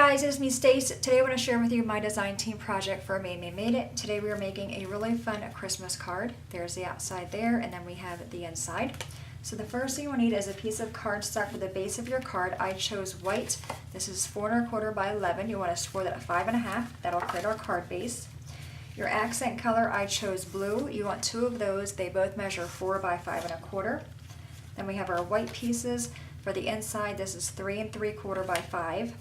guys, it's me Stacy. Today I want to share with you my design team project for Maymay Made It. Today we are making a really fun Christmas card. There's the outside there, and then we have the inside. So the first thing you will need is a piece of cardstock for the base of your card. I chose white. This is 4 1/4 by 11. You want to score that at 5 1/2. That'll create our card base. Your accent color, I chose blue. You want 2 of those. They both measure 4 by 5 1/4. Then we have our white pieces. For the inside, this is 3 3/4 by 5.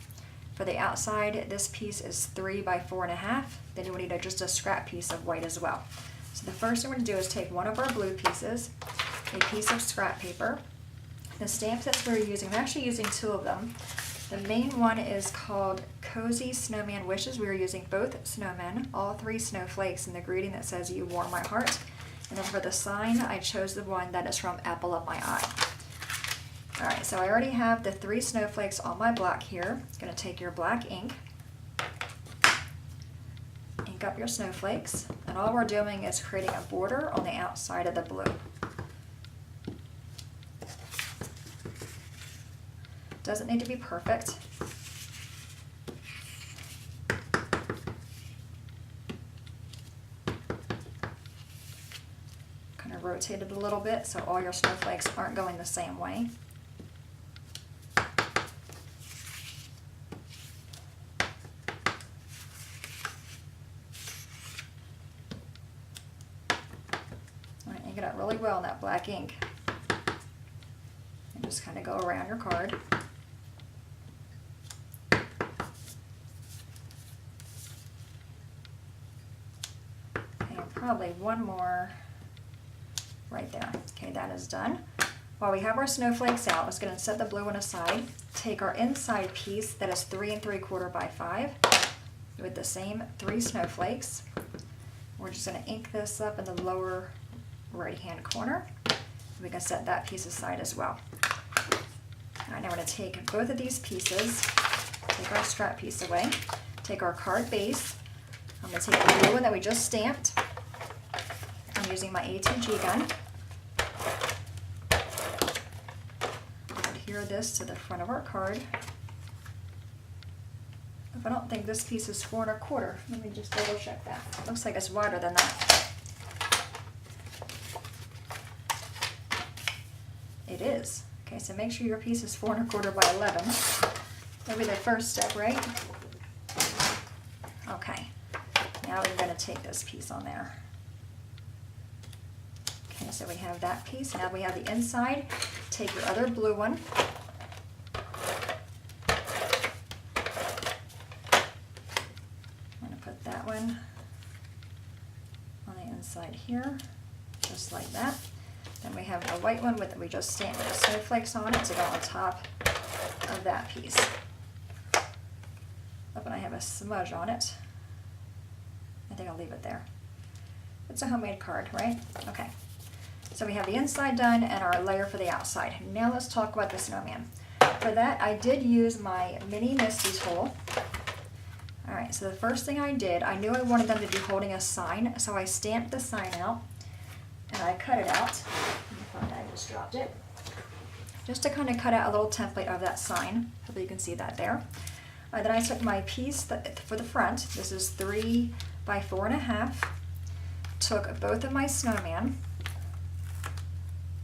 For the outside, this piece is 3 by 4 1/2. Then you will need just a scrap piece of white as well. So the first thing we're going to do is take one of our blue pieces, a piece of scrap paper. The stamp sets we're using, I'm actually using 2 of them. The main one is called Cozy Snowman Wishes. We are using both snowmen, all 3 snowflakes, and the greeting that says "You warm my heart." And then for the sign, I chose the one that is from Apple of My Eye. Alright, so I already have the 3 snowflakes on my block here. I'm going to take your black ink, ink up your snowflakes, and all we're doing is creating a border on the outside of the blue. Doesn't need to be perfect. Kind of rotate it a little bit so all your snowflakes aren't going the same way. Ink it up really well in that black ink. And just kind of go around your card. And probably one more right there. Okay, that is done. While we have our snowflakes out, let's go and set the blue one aside. Take our inside piece that is 3 3/4 by 5 with the same 3 snowflakes. We're just going to ink this up in the lower right hand corner. We can set that piece aside as well. Alright, now we're going to take both of these pieces, take our scrap piece away, take our card base. I'm going to take the blue one that we just stamped. I'm using my ATG gun. Adhere this to the front of our card. I don't think this piece is 4 1/4. Let me just double check that. Looks like it's wider than that. It is. Okay, so make sure your piece is 4 1/4 by 11. That'll be the first step, right? Okay. Now we're going to take this piece on there. Okay, so we have that piece. Now we have the inside. Take your other blue one. I'm going to put that one on the inside here, just like that. Then we have the white one that we just stamped with the snowflakes on it to go on top of that piece. Oh, and I have a smudge on it. I think I'll leave it there. It's a homemade card, right? Okay. So we have the inside done and our layer for the outside. Now let's talk about the snowman. For that, I did use my mini Misty tool. Alright, so the first thing I did, I knew I wanted them to be holding a sign, so I stamped the sign out. And I cut it out. I just dropped it. Just to kind of cut out a little template of that sign. Hopefully you can see that there. Then I took my piece for the front. This is 3 by 4 1/2. Took both of my snowman.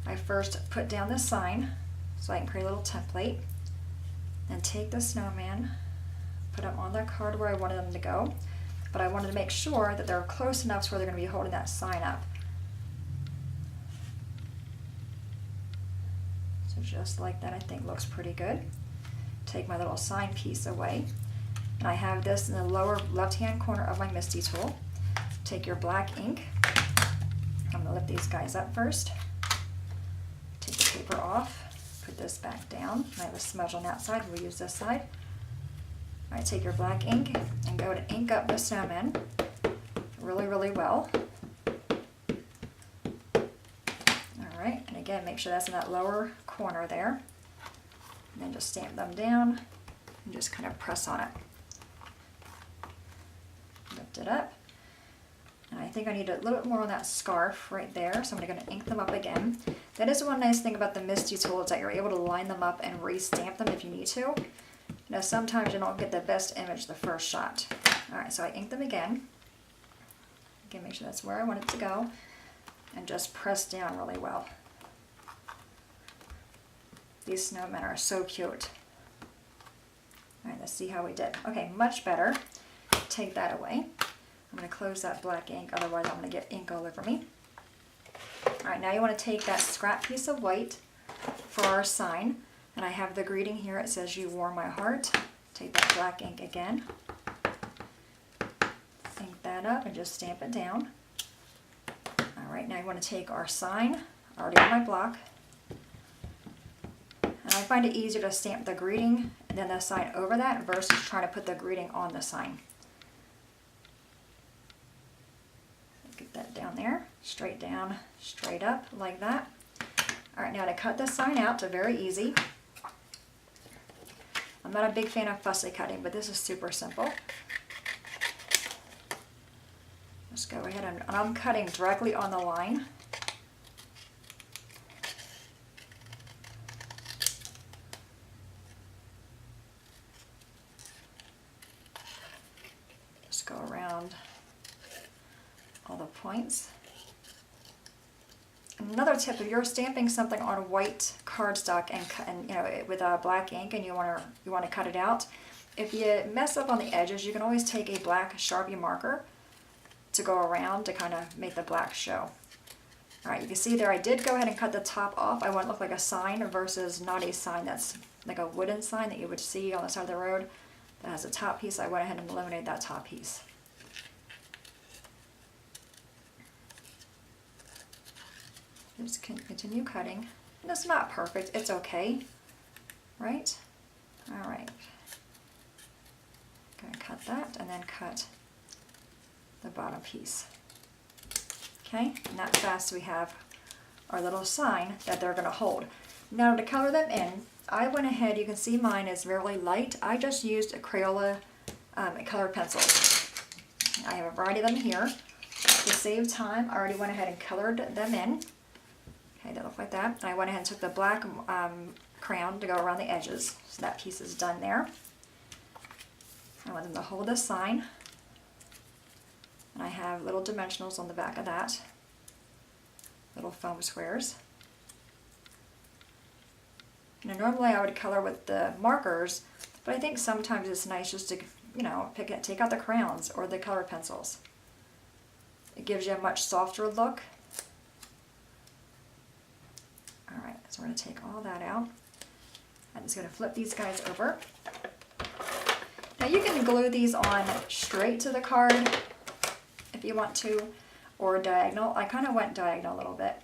I first put down the sign so I can create a little template. Then take the snowman, put them on the card where I wanted them to go. But I wanted to make sure that they're close enough to where they're going to be holding that sign up. So just like that, I think looks pretty good. Take my little sign piece away. And I have this in the lower left-hand corner of my Misty tool. Take your black ink. I'm going to lift these guys up first. Take the paper off. Put this back down. I have a smudge on that side. We'll use this side. All right, take your black ink and go to ink up the snowman really, really well. Alright, and again, make sure that's in that lower corner there. And then just stamp them down and just kind of press on it. Lift it up. And I think I need a little bit more on that scarf right there, so I'm going to ink them up again. That is one nice thing about the Misty tool, is that you're able to line them up and re-stamp them if you need to. Now sometimes you don't get the best image the first shot. Alright, so I ink them again. Again, make sure that's where I want it to go. And just press down really well. These snowmen are so cute. Alright, let's see how we did. Okay, much better. Take that away. I'm going to close that black ink, otherwise I'm going to get ink all over me. Alright, now you want to take that scrap piece of white for our sign. And I have the greeting here. It says, "You warm my heart." Take that black ink again. Ink that up and just stamp it down. Alright, now you want to take our sign, already on my block. And I find it easier to stamp the greeting and then the sign over that versus trying to put the greeting on the sign. Get that down there, straight down, straight up, like that. Alright, now to cut the sign out, it's very easy. I'm not a big fan of fussy cutting, but this is super simple. Let's go ahead and I'm cutting directly on the line. Just go around all the points. Another tip: if you're stamping something on white cardstock and you know, with a black ink, and you want to cut it out, if you mess up on the edges, you can always take a black Sharpie marker to go around to kind of make the black show. All right, you can see there I did go ahead and cut the top off. I want it to look like a sign versus not a sign that's like a wooden sign that you would see on the side of the road that has a top piece. I went ahead and eliminated that top piece. Just continue cutting. And it's not perfect, it's okay, right? All right. Gonna cut that and then cut the bottom piece. Okay, and that's fast. We have our little sign that they're gonna hold. Now to color them in, I went ahead, you can see mine is really light. I just used a Crayola colored pencils. I have a variety of them here. To save time, I already went ahead and colored them in. Okay, they look like that. And I went ahead and took the black crayon to go around the edges. So that piece is done there. I want them to hold the sign. And I have little dimensionals on the back of that. Little foam squares. Now normally I would color with the markers, but I think sometimes it's nice just to, you know, take out the crayons or the colored pencils. It gives you a much softer look. Alright, so we're going to take all that out. I'm just going to flip these guys over. Now you can glue these on straight to the card if you want to, or diagonal. I kind of went diagonal a little bit.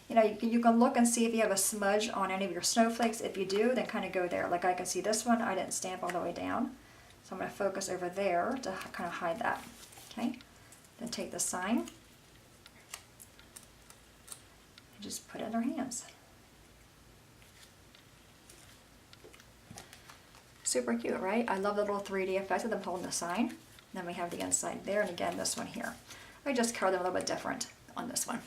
You know, you can look and see if you have a smudge on any of your snowflakes. If you do, then kind of go there. Like I can see this one, I didn't stamp all the way down. So I'm going to focus over there to kind of hide that. Okay, then take the sign. Just put it in their hands. Super cute, right? I love the little 3D effect of them holding the sign. And then we have the inside there, and again, this one here. I just colored them a little bit different on this one.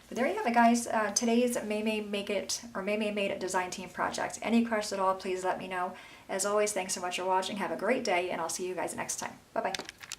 But there you have it, guys. Today's Maymay Make It, or Maymay Made It Design Team project. Any questions at all, please let me know. As always, thanks so much for watching. Have a great day, and I'll see you guys next time. Bye-bye.